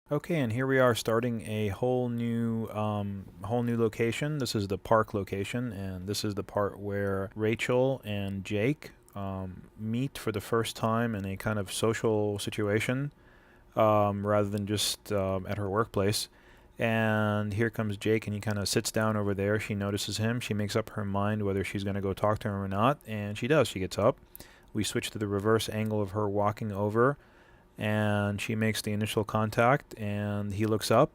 Okay, and here we are starting a whole new location. This is the park location, and this is the part where Rachel and Jake meet for the first time in a kind of social situation, rather than just at her workplace. And here comes Jake, and he kind of sits down over there. She notices him. She makes up her mind whether she's going to go talk to him or not, and she does. She gets up. We switch to the reverse angle of her walking over, and she makes the initial contact, and he looks up,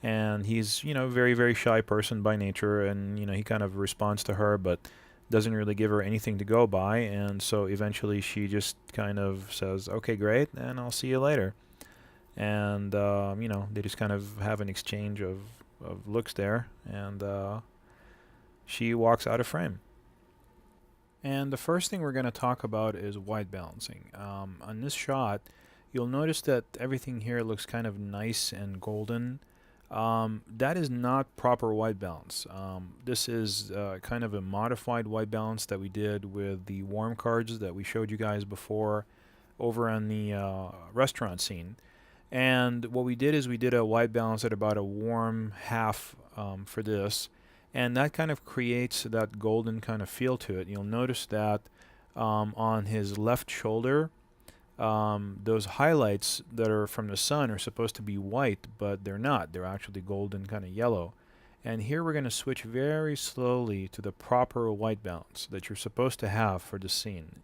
and he's, very, very shy person by nature, and, he kind of responds to her, but doesn't really give her anything to go by, and so eventually she just kind of says, okay, great, and I'll see you later. And, they just kind of have an exchange of looks there, and she walks out of frame. And the first thing we're going to talk about is white balancing. On this shot, you'll notice that everything here looks kind of nice and golden. That is not proper white balance. This is kind of a modified white balance that we did with the warm cards that we showed you guys before over on the restaurant scene. And what we did is we did a white balance at about a warm half for this, and that kind of creates that golden kind of feel to it. You'll notice that on his left shoulder, those highlights that are from the sun are supposed to be white, but they're not. They're actually golden, kind of yellow. And here we're going to switch very slowly to the proper white balance that you're supposed to have for the scene.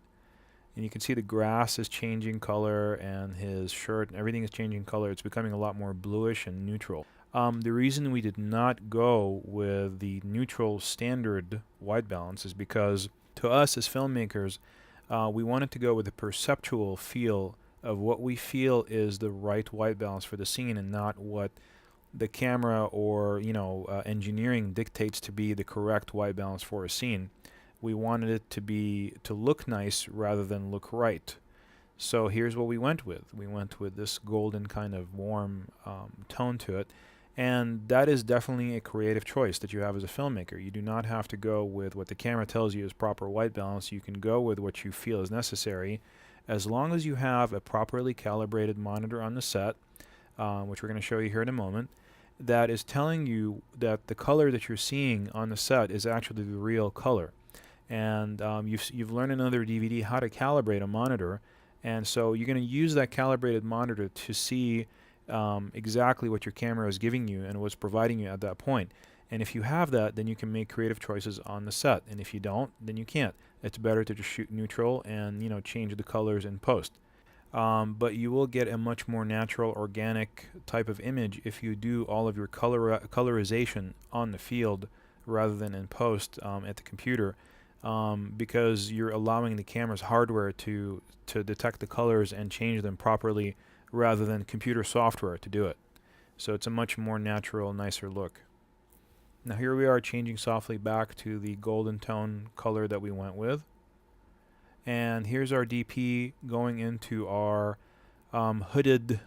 And you can see the grass is changing color, and his shirt and everything is changing color. It's becoming a lot more bluish and neutral. The reason we did not go with the neutral standard white balance is because to us as filmmakers, we wanted to go with the perceptual feel of what we feel is the right white balance for the scene, and not what the camera or engineering dictates to be the correct white balance for a scene. We wanted it to look nice rather than look right. So here's what we went with. We went with this golden kind of warm tone to it. And that is definitely a creative choice that you have as a filmmaker. You do not have to go with what the camera tells you is proper white balance. You can go with what you feel is necessary, as long as you have a properly calibrated monitor on the set, which we're going to show you here in a moment, that is telling you that the color that you're seeing on the set is actually the real color. And you've learned in another DVD how to calibrate a monitor, and so you're going to use that calibrated monitor to see exactly what your camera is giving you and what's providing you at that point. And if you have that, then you can make creative choices on the set. And if you don't, then you can't. It's better to just shoot neutral and change the colors in post. But you will get a much more natural, organic type of image if you do all of your colorization on the field rather than in post at the computer. Because you're allowing the camera's hardware to detect the colors and change them properly rather than computer software to do it. So it's a much more natural, nicer look. Now here we are changing softly back to the golden tone color that we went with. And here's our DP going into our hooded,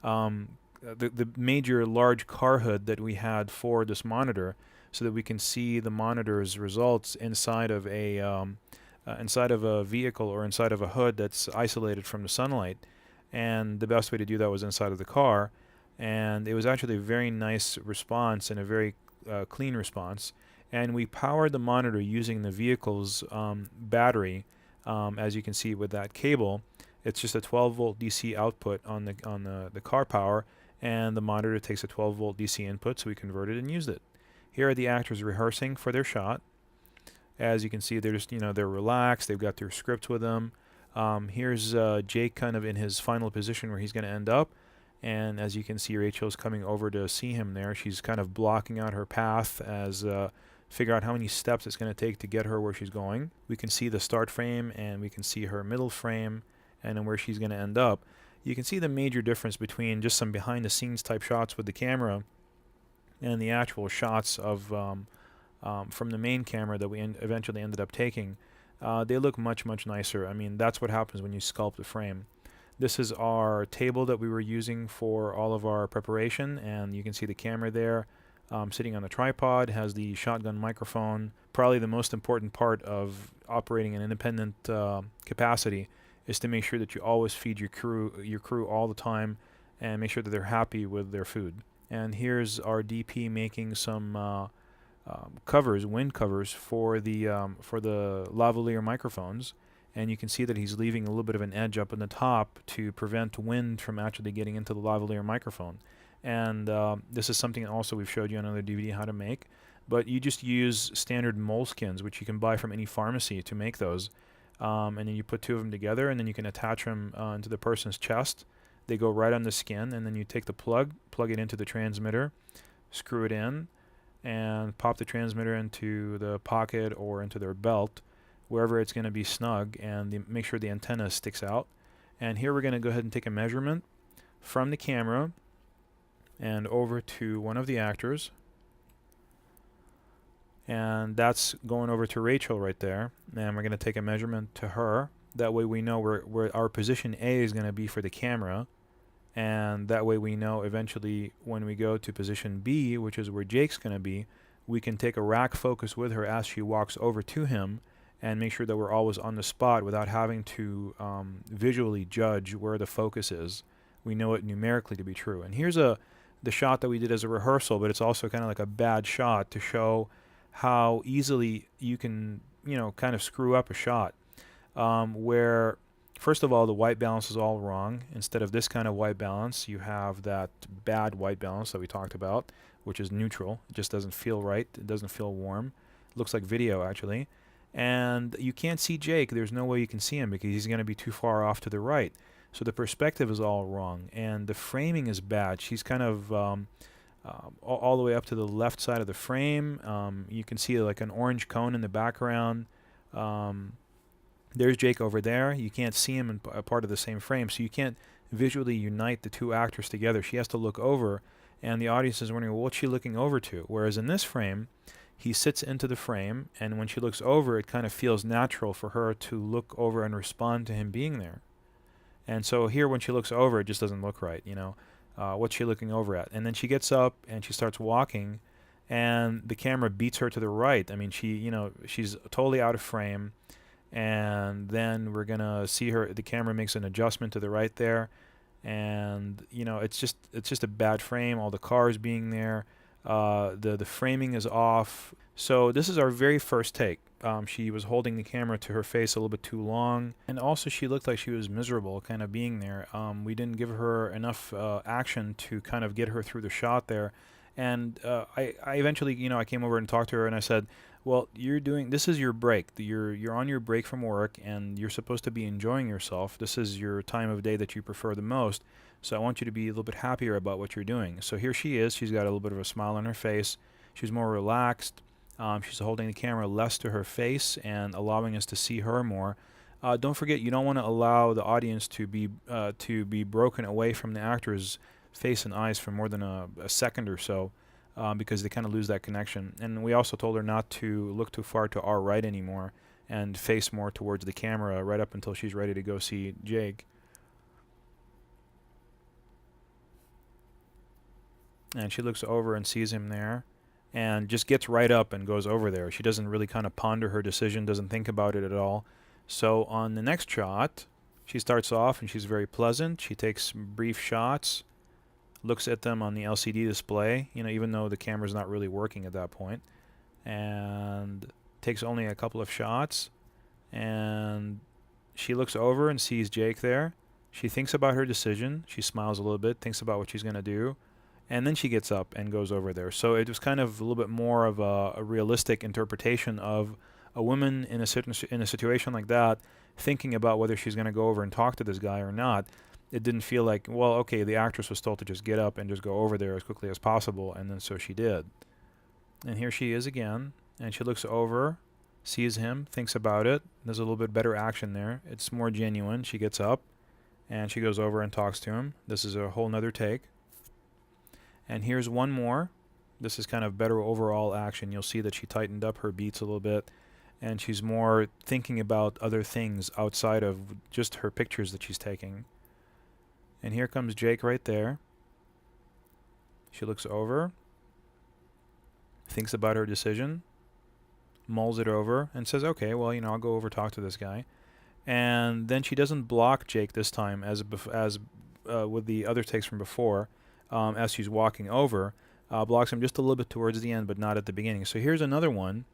the major large car hood that we had for this monitor, so that we can see the monitor's results inside of a vehicle or inside of a hood that's isolated from the sunlight. And the best way to do that was inside of the car, and it was actually a very nice response and a very clean response. And we powered the monitor using the vehicle's battery, as you can see with that cable. It's just a 12-volt DC output on the car power, and the monitor takes a 12-volt DC input, so we converted and used it. Here are the actors rehearsing for their shot. As you can see, they're just, they're relaxed. They've got their script with them. Here's Jake kind of in his final position where he's going to end up. And as you can see, Rachel's coming over to see him there. She's kind of blocking out her path as figure out how many steps it's going to take to get her where she's going. We can see the start frame, and we can see her middle frame, and then where she's going to end up. You can see the major difference between just some behind the scenes type shots with the camera and the actual shots of from the main camera that we eventually ended up taking. They look much, much nicer. I mean, that's what happens when you sculpt a frame. This is our table that we were using for all of our preparation, and you can see the camera there sitting on the tripod, has the shotgun microphone. Probably the most important part of operating an independent capacity is to make sure that you always feed your crew all the time, and make sure that they're happy with their food. And here's our DP making some covers, wind covers for the lavalier microphones, and you can see that he's leaving a little bit of an edge up in the top to prevent wind from actually getting into the lavalier microphone. And this is something also we've showed you on another DVD how to make, but you just use standard moleskins, which you can buy from any pharmacy to make those, and then you put two of them together, and then you can attach them into the person's chest. They go right on the skin, and then you take the plug it into the transmitter, screw it in, and pop the transmitter into the pocket or into their belt, wherever it's going to be snug, and make sure the antenna sticks out. And here we're going to go ahead and take a measurement from the camera and over to one of the actors, and that's going over to Rachel right there, and we're going to take a measurement to her. That way we know where our position A is going to be for the camera, and that way we know eventually when we go to position B, which is where Jake's going to be, we can take a rack focus with her as she walks over to him and make sure that we're always on the spot without having to visually judge where the focus is. We know it numerically to be true. And here's the shot that we did as a rehearsal, but it's also kind of like a bad shot to show how easily you can, kind of screw up a shot, where first of all, the white balance is all wrong. Instead of this kind of white balance, you have that bad white balance that we talked about, which is neutral. It just doesn't feel right. It doesn't feel warm. It looks like video, actually. And you can't see Jake. There's no way you can see him because he's going to be too far off to the right. So the perspective is all wrong. And the framing is bad. She's kind of all the way up to the left side of the frame. You can see like an orange cone in the background. There's Jake over there. You can't see him in a part of the same frame, so you can't visually unite the two actors together. She has to look over, and the audience is wondering, well, what's she looking over to? Whereas in this frame, he sits into the frame, and when she looks over, it kind of feels natural for her to look over and respond to him being there. And so here, when she looks over, it just doesn't look right, what's she looking over at? And then she gets up, and she starts walking, and the camera beats her to the right. I mean, she's totally out of frame. And then we're gonna see her. The camera makes an adjustment to the right there, and it's just a bad frame. All the cars being there, the framing is off. So this is our very first take. She was holding the camera to her face a little bit too long, and also she looked like she was miserable, kind of being there. We didn't give her enough action to kind of get her through the shot there, and I eventually, I came over and talked to her, and I said, well, this is your break. You're on your break from work, and you're supposed to be enjoying yourself. This is your time of day that you prefer the most, so I want you to be a little bit happier about what you're doing. So here she is. She's got a little bit of a smile on her face. She's more relaxed. She's holding the camera less to her face and allowing us to see her more. Don't forget, you don't want to allow the audience to be broken away from the actor's face and eyes for more than a second or so. Because they kind of lose that connection. And we also told her not to look too far to our right anymore and face more towards the camera right up until she's ready to go see Jake. And she looks over and sees him there and just gets right up and goes over there. She doesn't really kind of ponder her decision, doesn't think about it at all. So on the next shot, she starts off and she's very pleasant. She takes brief shots, looks at them on the LCD display, even though the camera's not really working at that point, and takes only a couple of shots, and she looks over and sees Jake there. She thinks about her decision. She smiles a little bit, thinks about what she's going to do, and then she gets up and goes over there. So it was kind of a little bit more of a realistic interpretation of a woman in a situation like that thinking about whether she's going to go over and talk to this guy or not. It didn't feel like, well, okay, the actress was told to just get up and just go over there as quickly as possible, and then so she did. And here she is again, and she looks over, sees him, thinks about it. There's a little bit better action there. It's more genuine. She gets up, and she goes over and talks to him. This is a whole nother take. And here's one more. This is kind of better overall action. You'll see that she tightened up her beats a little bit, and she's more thinking about other things outside of just her pictures that she's taking. And here comes Jake right there. She looks over, thinks about her decision, mulls it over, and says, okay, well, I'll go over talk to this guy. And then she doesn't block Jake this time as with the other takes from before, as she's walking over, blocks him just a little bit towards the end, but not at the beginning. So here's another one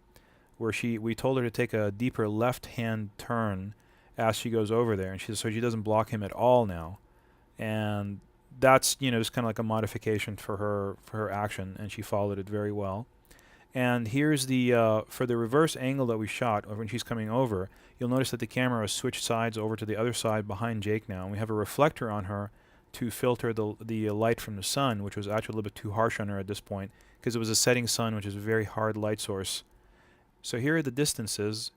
where we told her to take a deeper left-hand turn as she goes over there, and so she doesn't block him at all now. And that's, just kind of like a modification for her action, and she followed it very well. And here's the for the reverse angle that we shot when she's coming over, you'll notice that the camera has switched sides over to the other side behind Jake now, and we have a reflector on her to filter the light from the sun, which was actually a little bit too harsh on her at this point because it was a setting sun, which is a very hard light source. So here are the distances.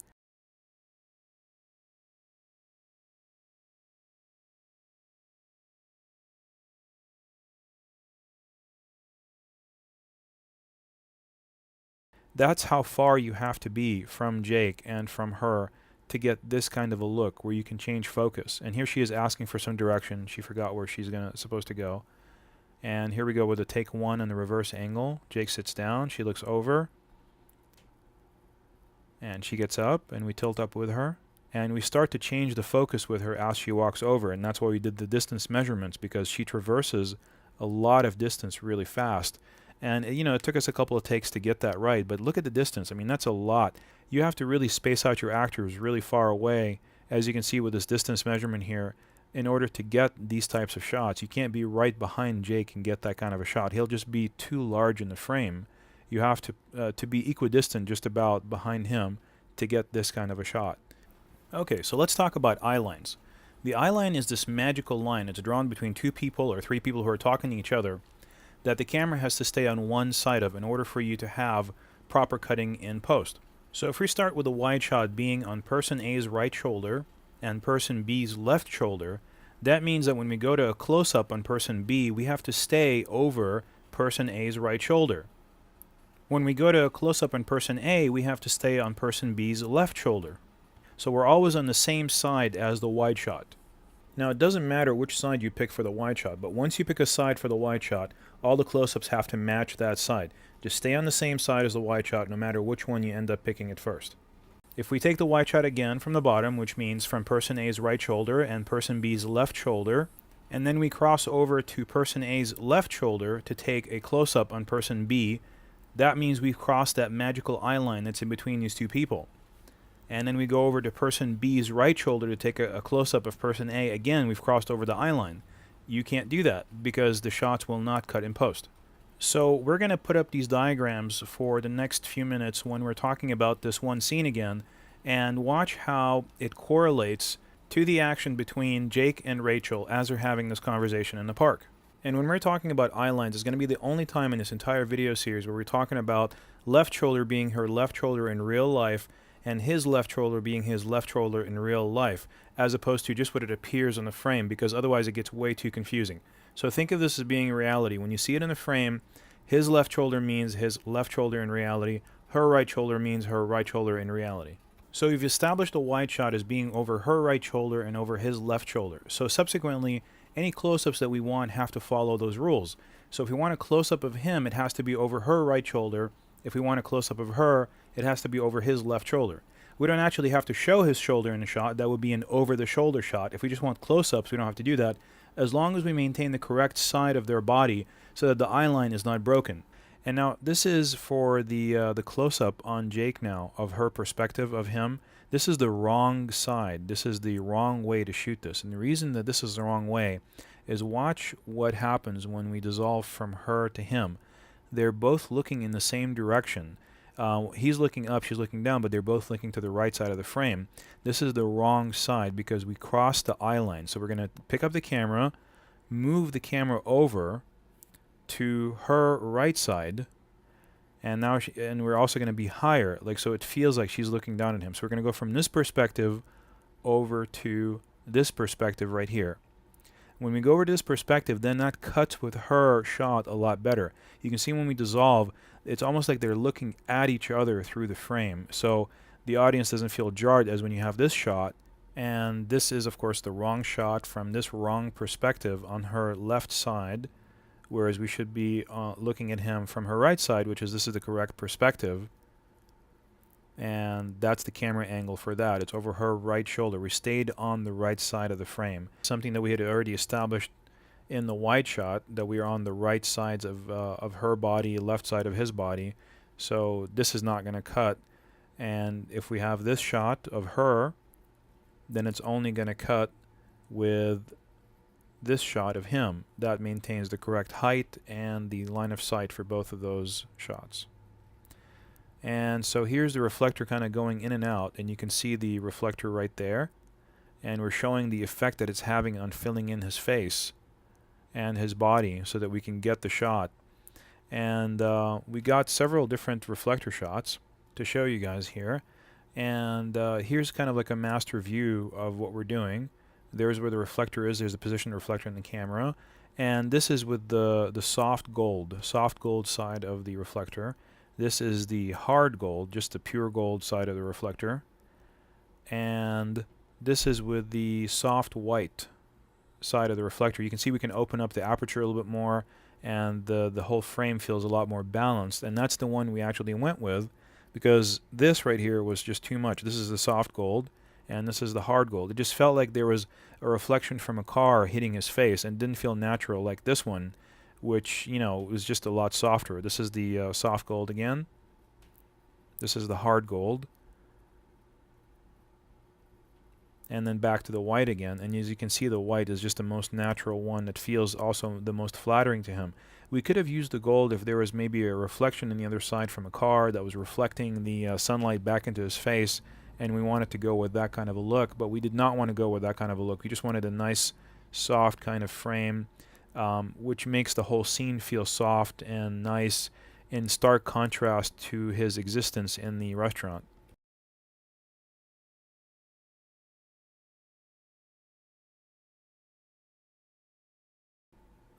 That's how far you have to be from Jake and from her to get this kind of a look where you can change focus. And here she is asking for some direction. She forgot where she's supposed to go. And here we go with a take one on the reverse angle. Jake sits down, she looks over, and she gets up, and we tilt up with her. And we start to change the focus with her as she walks over, and that's why we did the distance measurements, because she traverses a lot of distance really fast. And it took us a couple of takes to get that right, but look at the distance. I mean, that's a lot. You have to really space out your actors really far away, as you can see with this distance measurement here, in order to get these types of shots. You can't be right behind Jake and get that kind of a shot. He'll just be too large in the frame. You have to be equidistant just about behind him to get this kind of a shot. Okay, so let's talk about eye lines. The eye line is this magical line. It's drawn between two people or three people who are talking to each other that the camera has to stay on one side of in order for you to have proper cutting in post. So if we start with a wide shot being on person A's right shoulder and person B's left shoulder, that means that when we go to a close-up on person B, we have to stay over person A's right shoulder. When we go to a close-up on person A, we have to stay on person B's left shoulder. So we're always on the same side as the wide shot. Now, it doesn't matter which side you pick for the wide shot, but once you pick a side for the wide shot, all the close-ups have to match that side. Just stay on the same side as the wide shot no matter which one you end up picking at first. If we take the wide shot again from the bottom, which means from person A's right shoulder and person B's left shoulder, and then we cross over to person A's left shoulder to take a close-up on person B, that means we've crossed that magical eye line that's in between these two people. And then we go over to person B's right shoulder to take a close-up of person A. Again, we've crossed over the eye line. You can't do that because the shots will not cut in post. So we're going to put up these diagrams for the next few minutes when we're talking about this one scene again, and watch how it correlates to the action between Jake and Rachel as they're having this conversation in the park. And when we're talking about eye lines, it's going to be the only time in this entire video series where we're talking about left shoulder being her left shoulder in real life and his left shoulder being his left shoulder in real life, as opposed to just what it appears on the frame, because otherwise it gets way too confusing. So think of this as being reality. When you see it in the frame, his left shoulder means his left shoulder in reality, her right shoulder means her right shoulder in reality. So we've established a wide shot as being over her right shoulder and over his left shoulder. So subsequently, any close-ups that we want have to follow those rules. So if we want a close-up of him, it has to be over her right shoulder. If we want a close-up of her, it has to be over his left shoulder. We don't actually have to show his shoulder in the shot. That would be an over-the-shoulder shot. If we just want close-ups, we don't have to do that, as long as we maintain the correct side of their body so that the eye line is not broken. And now, this is for the close-up on Jake now, of her perspective of him. This is the wrong side. This is the wrong way to shoot this. And the reason that this is the wrong way is watch what happens when we dissolve from her to him. They're both looking in the same direction. He's looking up, she's looking down, but they're both looking to the right side of the frame. This is the wrong side because we crossed the eye line. So we're going to pick up the camera, move the camera over to her right side, and now we're also going to be higher, like, so it feels like she's looking down at him. So we're going to go from this perspective over to this perspective right here. When we go over to this perspective, then that cuts with her shot a lot better. You can see when we dissolve, it's almost like they're looking at each other through the frame. So the audience doesn't feel jarred as when you have this shot. And this is, of course, the wrong shot from this wrong perspective on her left side, whereas we should be looking at him from her right side, which is this is the correct perspective. And that's the camera angle for that. It's over her right shoulder. We stayed on the right side of the frame, something that we had already established in the wide shot that we are on the right sides of her body, left side of his body. So this is not going to cut. And if we have this shot of her, then it's only going to cut with this shot of him. That maintains the correct height and the line of sight for both of those shots. And so here's the reflector kind of going in and out, and you can see the reflector right there. And we're showing the effect that it's having on filling in his face and his body so that we can get the shot. And we got several different reflector shots to show you guys here. And here's kind of like a master view of what we're doing. There's where the reflector is. There's the position of the reflector in the camera. And this is with the soft gold side of the reflector. This is the hard gold, just the pure gold side of the reflector. And this is with the soft white side of the reflector. You can see we can open up the aperture a little bit more, and the whole frame feels a lot more balanced. And that's the one we actually went with, because this right here was just too much. This is the soft gold, and this is the hard gold. It just felt like there was a reflection from a car hitting his face, and didn't feel natural like this one, which, you know, was just a lot softer. This is the soft gold again. This is the hard gold. And then back to the white again. And as you can see, the white is just the most natural one that feels also the most flattering to him. We could have used the gold if there was maybe a reflection on the other side from a car that was reflecting the sunlight back into his face, and we wanted to go with that kind of a look, but we did not want to go with that kind of a look. We just wanted a nice, soft kind of frame, which makes the whole scene feel soft and nice, in stark contrast to his existence in the restaurant.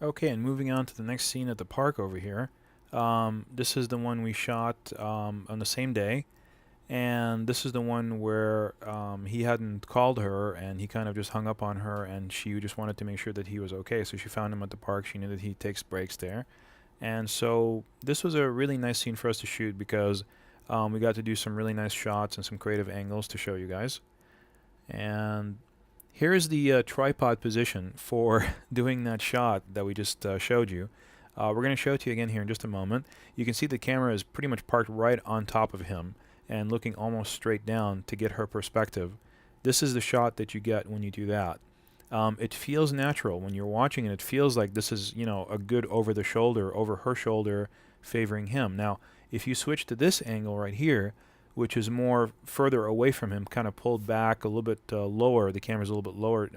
Okay, and moving on to the next scene at the park over here. This is the one we shot on the same day, and this is the one where he hadn't called her, and he kind of just hung up on her, and she just wanted to make sure that he was okay. So she found him at the park. She knew that he takes breaks there. And so this was a really nice scene for us to shoot, because we got to do some really nice shots and some creative angles to show you guys. And here's the tripod position for doing that shot that we just showed you. We're going to show it to you again here in just a moment. You can see the camera is pretty much parked right on top of him and looking almost straight down to get her perspective. This is the shot that you get when you do that. It feels natural when you're watching it. It feels like this is, you know, a good over her shoulder, favoring him. Now, if you switch to this angle right here, which is more further away from him, kind of pulled back a little bit lower, the camera's a little bit lower,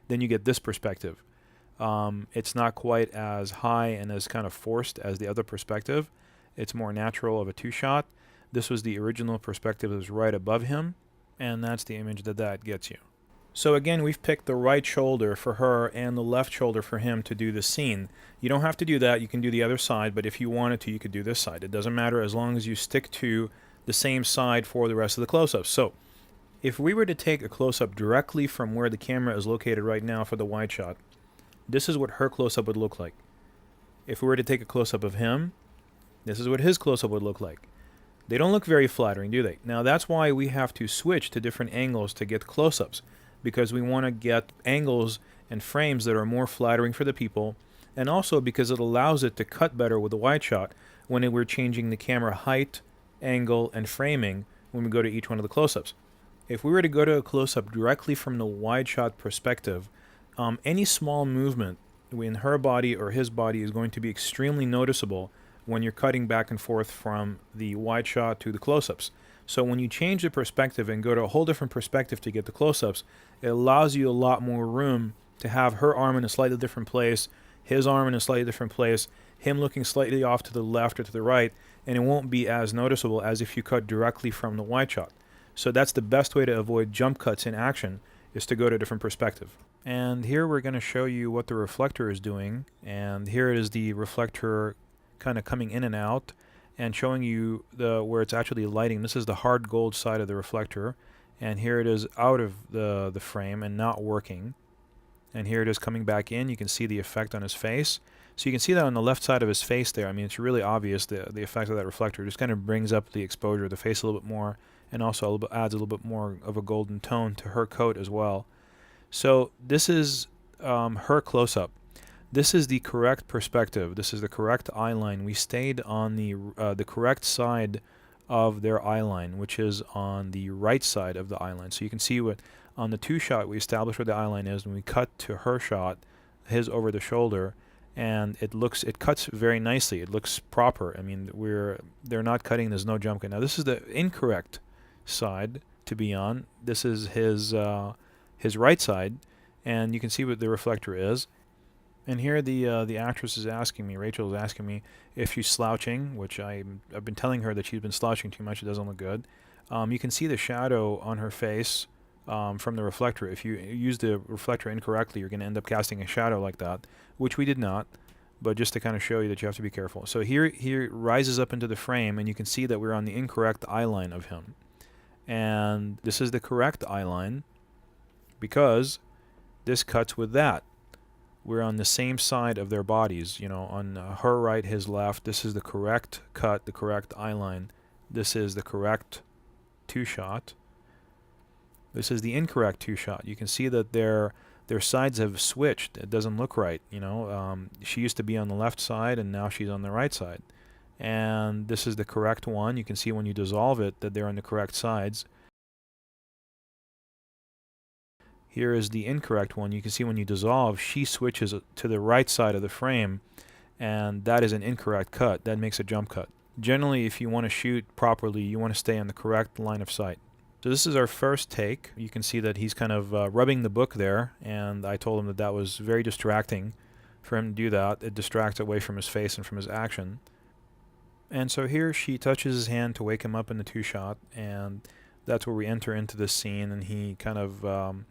then you get this perspective. It's not quite as high and as kind of forced as the other perspective. It's more natural of a two-shot. This was the original perspective that was right above him, and that's the image that gets you. So again, we've picked the right shoulder for her and the left shoulder for him to do the scene. You don't have to do that. You can do the other side, but if you wanted to, you could do this side. It doesn't matter as long as you stick to the same side for the rest of the close-ups. So if we were to take a close-up directly from where the camera is located right now for the wide shot, this is what her close-up would look like. If we were to take a close-up of him, this is what his close-up would look like. They don't look very flattering, do they? Now that's why we have to switch to different angles to get close-ups, because we want to get angles and frames that are more flattering for the people, and also because it allows it to cut better with the wide shot when we're changing the camera height, angle, and framing when we go to each one of the close-ups. If we were to go to a close-up directly from the wide shot perspective, any small movement in her body or his body is going to be extremely noticeable when you're cutting back and forth from the wide shot to the close-ups. So when you change the perspective and go to a whole different perspective to get the close-ups, it allows you a lot more room to have her arm in a slightly different place, his arm in a slightly different place, him looking slightly off to the left or to the right, and it won't be as noticeable as if you cut directly from the wide shot. So that's the best way to avoid jump cuts in action, is to go to a different perspective. And here we're going to show you what the reflector is doing, and here it is the reflector kind of coming in and out and showing you where it's actually lighting. This is the hard gold side of the reflector, and here it is out of the frame and not working. And here it is coming back in. You can see the effect on his face. So you can see that on the left side of his face there. I mean, it's really obvious, the effect of that reflector. It just kind of brings up the exposure of the face a little bit more, and also adds a little bit more of a golden tone to her coat as well. So this is her close-up. This is the correct perspective. This is the correct eye line. We stayed on the correct side of their eye line, which is on the right side of the eye line. So you can see what on the two shot we established where the eye line is, and we cut to her shot, his over the shoulder, and it cuts very nicely. It looks proper. I mean, they're not cutting. There's no jump cut. Now this is the incorrect side to be on. This is his right side, and you can see what the reflector is. And here the actress is asking me, Rachel is asking me if she's slouching, which I've been telling her that she's been slouching too much. It doesn't look good. You can see the shadow on her face from the reflector. If you use the reflector incorrectly, you're going to end up casting a shadow like that, which we did not. But just to kind of show you that you have to be careful. So here he rises up into the frame, and you can see that we're on the incorrect eye line of him. And this is the correct eye line because this cuts with that. We're on the same side of their bodies, on her right, his left. This is the correct cut, the correct eye line. This is the correct two-shot. This is the incorrect two-shot. You can see that their sides have switched. It doesn't look right, She used to be on the left side, and now she's on the right side. And this is the correct one. You can see when you dissolve it that they're on the correct sides. Here is the incorrect one. You can see when you dissolve, she switches to the right side of the frame, and that is an incorrect cut. That makes a jump cut. Generally, if you want to shoot properly, you want to stay on the correct line of sight. So this is our first take. You can see that he's kind of rubbing the book there, and I told him that was very distracting for him to do that. It distracts away from his face and from his action. And so here she touches his hand to wake him up in the two-shot, and that's where we enter into this scene, and he kind of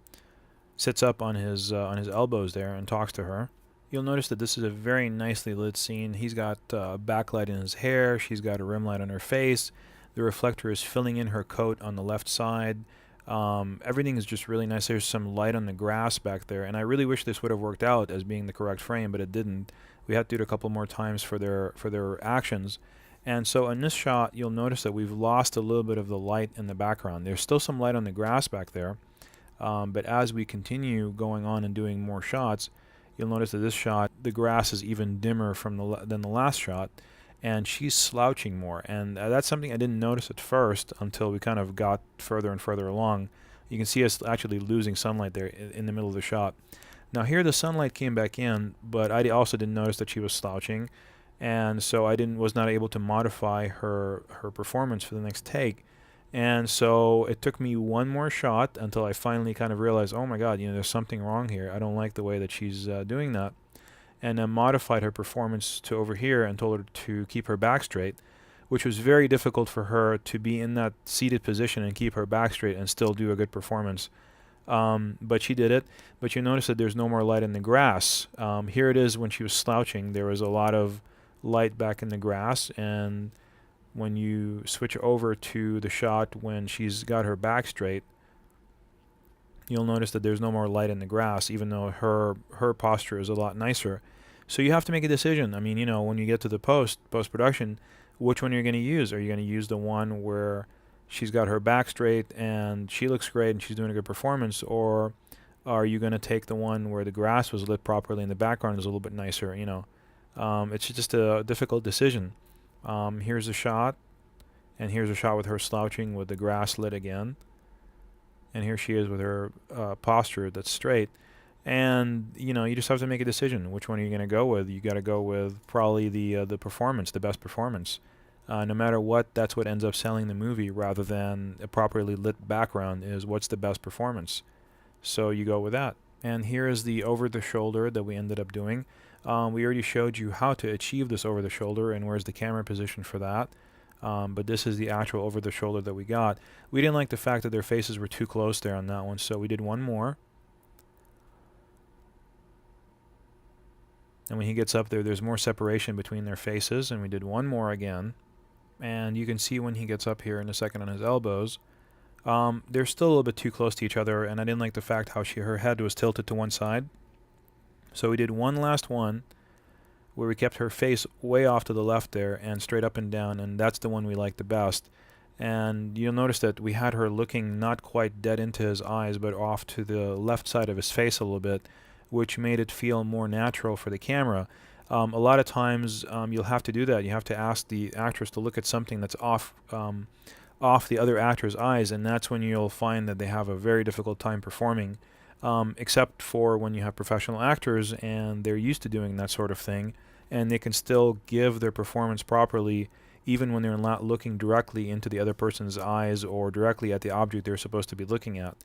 sits up on his elbows there and talks to her. You'll notice that this is a very nicely lit scene. He's got a backlight in his hair. She's got a rim light on her face. The reflector is filling in her coat on the left side. Everything is just really nice. There's some light on the grass back there, and I really wish this would have worked out as being the correct frame, but it didn't. We had to do it a couple more times for their actions. And so in this shot, you'll notice that we've lost a little bit of the light in the background. There's still some light on the grass back there. But as we continue going on and doing more shots, you'll notice that this shot, the grass is even dimmer than the last shot, and she's slouching more. And that's something I didn't notice at first until we kind of got further and further along. You can see us actually losing sunlight there in the middle of the shot. Now here the sunlight came back in, but I also didn't notice that she was slouching, and so I was not able to modify her performance for the next take. And so it took me one more shot until I finally kind of realized, oh my God, there's something wrong here. I don't like the way that she's doing that. And then modified her performance to over here and told her to keep her back straight, which was very difficult for her to be in that seated position and keep her back straight and still do a good performance. But she did it. But you notice that there's no more light in the grass. Here it is when she was slouching. There was a lot of light back in the grass, and when you switch over to the shot when she's got her back straight, you'll notice that there's no more light in the grass, even though her posture is a lot nicer. So you have to make a decision. I mean, when you get to the post-production, which one are you going to use? Are you going to use the one where she's got her back straight and she looks great and she's doing a good performance, or are you going to take the one where the grass was lit properly and the background is a little bit nicer? It's just a difficult decision. Here's a shot, and here's a shot with her slouching with the grass lit again, and here she is with her posture that's straight. And you just have to make a decision. Which one are you going to go with? You got to go with probably the performance, the best performance. No matter what, that's what ends up selling the movie, rather than a properly lit background. Is what's the best performance. So you go with that. And here is the over the shoulder that we ended up doing. We already showed you how to achieve this over the shoulder and where's the camera position for that. But this is the actual over the shoulder that we got. We didn't like the fact that their faces were too close there on that one, so we did one more. And when he gets up there, there's more separation between their faces, and we did one more again. And you can see when he gets up here in a second on his elbows, they're still a little bit too close to each other, and I didn't like the fact how her head was tilted to one side. So we did one last one where we kept her face way off to the left there and straight up and down, and that's the one we liked the best. And you'll notice that we had her looking not quite dead into his eyes, but off to the left side of his face a little bit, which made it feel more natural for the camera. A lot of times you'll have to do that. You have to ask the actress to look at something that's off the other actor's eyes, and that's when you'll find that they have a very difficult time performing, except for when you have professional actors and they're used to doing that sort of thing, and they can still give their performance properly even when they're not looking directly into the other person's eyes or directly at the object they're supposed to be looking at.